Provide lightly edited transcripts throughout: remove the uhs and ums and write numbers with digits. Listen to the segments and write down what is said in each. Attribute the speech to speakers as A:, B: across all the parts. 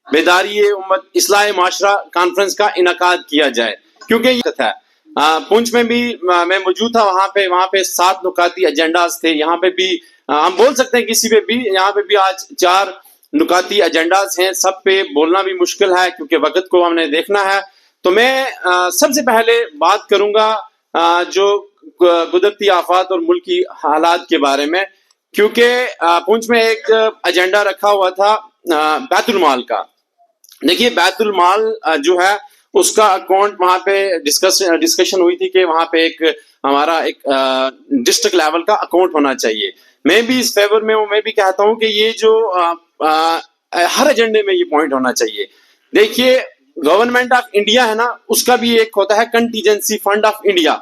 A: بیداری امت اصلاح معاشرہ کانفرنس کا انعقاد کیا جائے، کیونکہ یہ تھا پونچھ میں بھی میں موجود تھا، وہاں پہ 7 نکاتی ایجنڈاز تھے، یہاں پہ بھی ہم بول سکتے ہیں کسی پہ بھی، یہاں پہ بھی آج 4 نکاتی ایجنڈاز ہیں، سب پہ بولنا بھی مشکل ہے کیونکہ وقت کو ہم نے دیکھنا ہے۔ تو میں سب سے پہلے بات کروں گا جو قدرتی آفات اور ملکی حالات کے بارے میں، کیونکہ پونچھ میں ایک ایجنڈا رکھا ہوا تھا بیت المال کا۔ دیکھیے بیت المال جو ہے اس کا اکاؤنٹ وہاں پہ ڈسکشن ہوئی تھی کہ وہاں پہ ہمارا ایک ڈسٹرکٹ لیول کا اکاؤنٹ ہونا چاہیے۔ میں بھی اس فیور میں ہوں، میں بھی کہتا ہوں کہ یہ جو ہر ایجنڈے میں یہ پوائنٹ ہونا چاہیے۔ دیکھیے گورنمنٹ آف انڈیا ہے نا، اس کا بھی ایک ہوتا ہے contingency fund of India.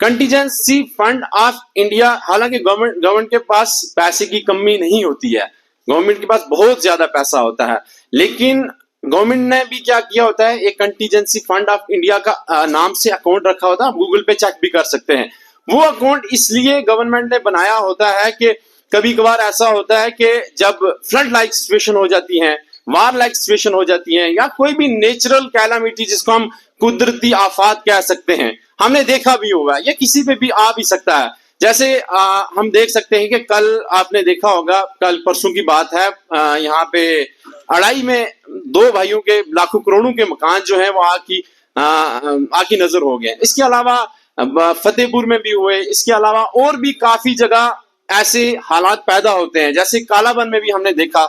A: Contingency fund of India, حالانکہ گورنمنٹ کے پاس پیسے کی کمی نہیں ہوتی ہے، گورنمنٹ کے پاس بہت زیادہ پیسہ ہوتا ہے، لیکن گورنمنٹ نے بھی کیا کیا ہوتا ہے، ایک کنٹیجنسی فنڈ آف انڈیا کا نام سے اکاؤنٹ رکھا ہوتا ہے، آپ گوگل پہ چیک بھی کر سکتے ہیں۔ وہ اکاؤنٹ اس لیے گورنمنٹ نے بنایا ہوتا ہے کہ کبھی کبھار ایسا ہوتا ہے کہ جب فلڈ لائک سچویشن ہو جاتی ہیں، وار لائک سچویشن ہو جاتی ہیں، یا کوئی بھی نیچرل کیلامٹی جس کو ہم قدرتی آفات کہہ سکتے ہیں، ہم نے دیکھا بھی ہوگا، یہ کسی پہ بھی آ بھی سکتا ہے۔ جیسے ہم دیکھ سکتے ہیں کہ کل آپ نے دیکھا ہوگا، کل پرسوں کی بات ہے، یہاں پہ اڑائی میں 2 بھائیوں کے لاکھوں کروڑوں کے مکان جو ہیں وہ آگ کی نظر ہو گئے۔ اس کے علاوہ فتح پور میں بھی ہوئے، اس کے علاوہ اور بھی کافی جگہ ایسے حالات پیدا ہوتے ہیں، جیسے کالا بن میں بھی ہم نے دیکھا۔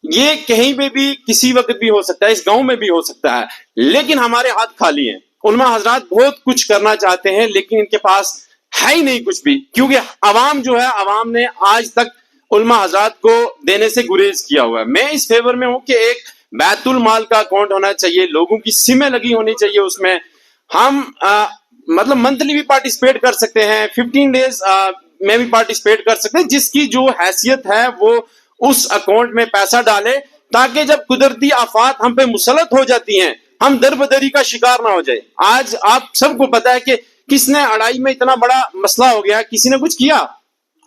A: یہ کہیں پہ بھی کسی وقت بھی ہو سکتا ہے، اس گاؤں میں بھی ہو سکتا ہے، لیکن ہمارے ہاتھ خالی ہیں۔ علماء حضرات بہت کچھ کرنا چاہتے ہیں لیکن ان کے پاس ہے ہی نہیں کچھ بھی، کیونکہ عوام جو ہے، عوام نے آج تک علماء حضرات کو دینے سے گریز کیا ہوا ہے۔ میں اس فیور میں ہوں کہ ایک بیت المال کا اکاؤنٹ ہونا چاہیے، لوگوں کی سمیں لگی ہونی چاہیے اس میں، ہم مطلب منتھلی بھی پارٹیسپیٹ کر سکتے ہیں، 15 ڈیز میں بھی پارٹیسپیٹ کر سکتے ہیں، جس کی جو حیثیت ہے وہ اس اکاؤنٹ میں پیسہ ڈالے، تاکہ جب قدرتی آفات ہم پہ مسلط ہو جاتی ہیں ہم در بدری کا شکار نہ ہو جائے۔ آج آپ سب کو پتا ہے کہ کس نے اڑائی میں اتنا بڑا مسئلہ ہو گیا، کسی نے کچھ کیا؟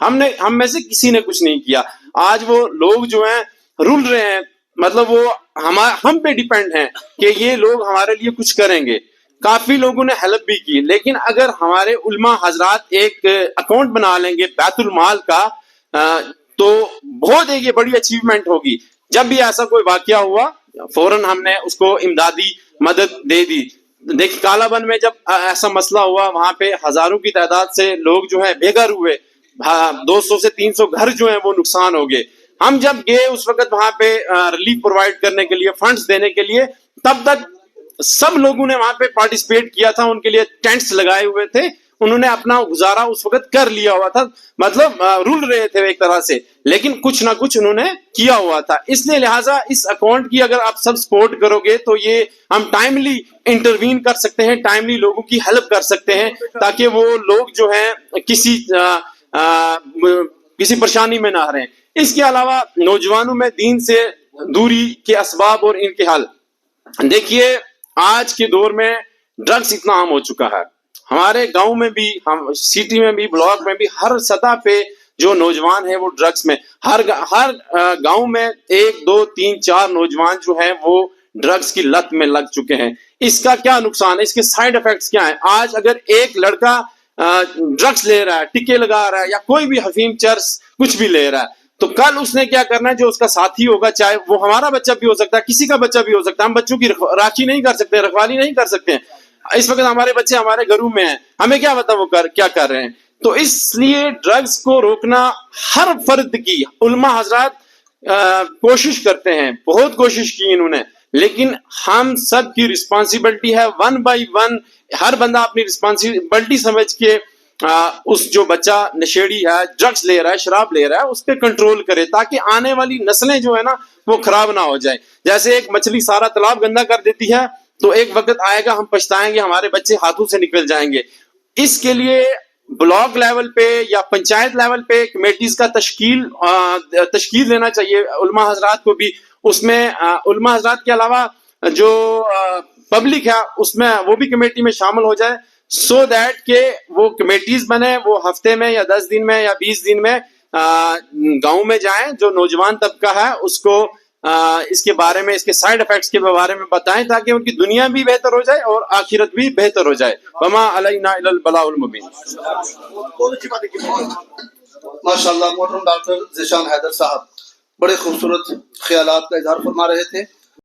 A: ہم میں سے کسی نے کچھ نہیں کیا۔ آج وہ لوگ جو ہیں رول رہے ہیں، مطلب وہ ہم پہ ڈیپینڈ ہیں کہ یہ لوگ ہمارے لیے کچھ کریں گے۔ کافی لوگوں نے ہیلپ بھی کی، لیکن اگر ہمارے علماء حضرات ایک اکاؤنٹ بنا لیں گے بیت المال کا، تو بہت ایک یہ بڑی اچیومنٹ ہوگی۔ جب بھی ایسا کوئی واقعہ ہوا فوراً ہم نے اس کو امدادی مدد دے دی۔ دیکھیں کالا بن میں جب ایسا مسئلہ ہوا، وہاں پہ ہزاروں کی تعداد سے لوگ جو ہیں بے گھر ہوئے، 200 سے 300 گھر جو ہیں وہ نقصان ہو گئے۔ ہم جب گئے اس وقت وہاں پہ ریلیف پرووائڈ کرنے کے لیے، فنڈز دینے کے لیے، تب تک سب لوگوں نے وہاں پہ پارٹیسپیٹ کیا تھا، ان کے لیے ٹینٹس لگائے ہوئے تھے، انہوں نے اپنا گزارا اس وقت کر لیا ہوا تھا، مطلب رول رہے تھے ایک طرح سے، لیکن کچھ نہ کچھ انہوں نے کیا ہوا تھا۔ اس لیے لہٰذا اس اکاؤنٹ کی اگر آپ سب سپورٹ کرو گے تو یہ ہم ٹائملی انٹروین کر سکتے ہیں، ٹائملی لوگوں کی ہیلپ کر سکتے ہیں، تاکہ وہ لوگ جو ہیں کسی پریشانی میں نہ رہیں۔ اس کے علاوہ نوجوانوں میں دین سے دوری کے اسباب اور ان کے حل۔ دیکھیے آج کے دور میں ڈرگز اتنا عام ہو چکا ہے، ہمارے گاؤں میں بھی، ہم سٹی میں بھی، بلاک میں بھی، ہر سطح پہ جو نوجوان ہیں وہ ڈرگز میں، ہر گاؤں میں 1 2 3 4 نوجوان جو ہیں وہ ڈرگز کی لت میں لگ چکے ہیں۔ اس کا کیا نقصان ہے، اس کے سائیڈ ایفیکٹس کیا ہیں؟ آج اگر ایک لڑکا ڈرگز لے رہا ہے، ٹکے لگا رہا ہے، یا کوئی بھی حفیم چرس کچھ بھی لے رہا ہے، تو کل اس نے کیا کرنا ہے، جو اس کا ساتھی ہوگا، چاہے وہ ہمارا بچہ بھی ہو سکتا ہے، کسی کا بچہ بھی ہو سکتا ہے، ہم بچوں کی راکھی نہیں کر سکتے، رکھوالی نہیں کر سکتے ہیں۔ اس وقت ہمارے بچے ہمارے گھروں میں ہیں، ہمیں کیا پتا وہ کیا کر رہے ہیں۔ تو اس لیے ڈرگز کو روکنا ہر فرد کی، علماء حضرات کوشش کرتے ہیں، بہت کوشش کی انہوں نے، لیکن ہم سب کی رسپانسبلٹی ہے، 1 بائی 1 ہر بندہ اپنی رسپانسبلٹی سمجھ کے اس جو بچہ نشیڑی ہے، ڈرگز لے رہا ہے، شراب لے رہا ہے، اس پہ کنٹرول کرے، تاکہ آنے والی نسلیں جو ہے نا وہ خراب نہ ہو جائیں۔ جیسے ایک مچھلی سارا تالاب گندا کر دیتی ہے، تو ایک وقت آئے گا ہم پچھتائیں گے، ہمارے بچے ہاتھوں سے نکل جائیں گے۔ اس کے لیے بلاک لیول پہ یا پنچایت لیول پہ کمیٹیز کا تشکیل دینا چاہیے علماء حضرات کو بھی۔ اس میں علماء حضرات کے علاوہ جو پبلک ہے اس میں وہ بھی کمیٹی میں شامل ہو جائے، سو دیٹ کہ وہ کمیٹیز بنے، وہ ہفتے میں یا 10 دن میں یا 20 دن میں گاؤں میں جائیں، جو نوجوان طبقہ ہے اس کو اس کے بارے میں، اس کے سائیڈ افیکٹس کے بارے میں بتائیں تاکہ ان کی دنیا بھی بہتر ہو جائے اور آخرت بھی بہتر ہو جائے. وما علینا الا البلاغ المبین.
B: ماشاء اللہ. محترم ڈاکٹر ذیشان حیدر صاحب بڑے خوبصورت خیالات کا اظہار فرما رہے تھے.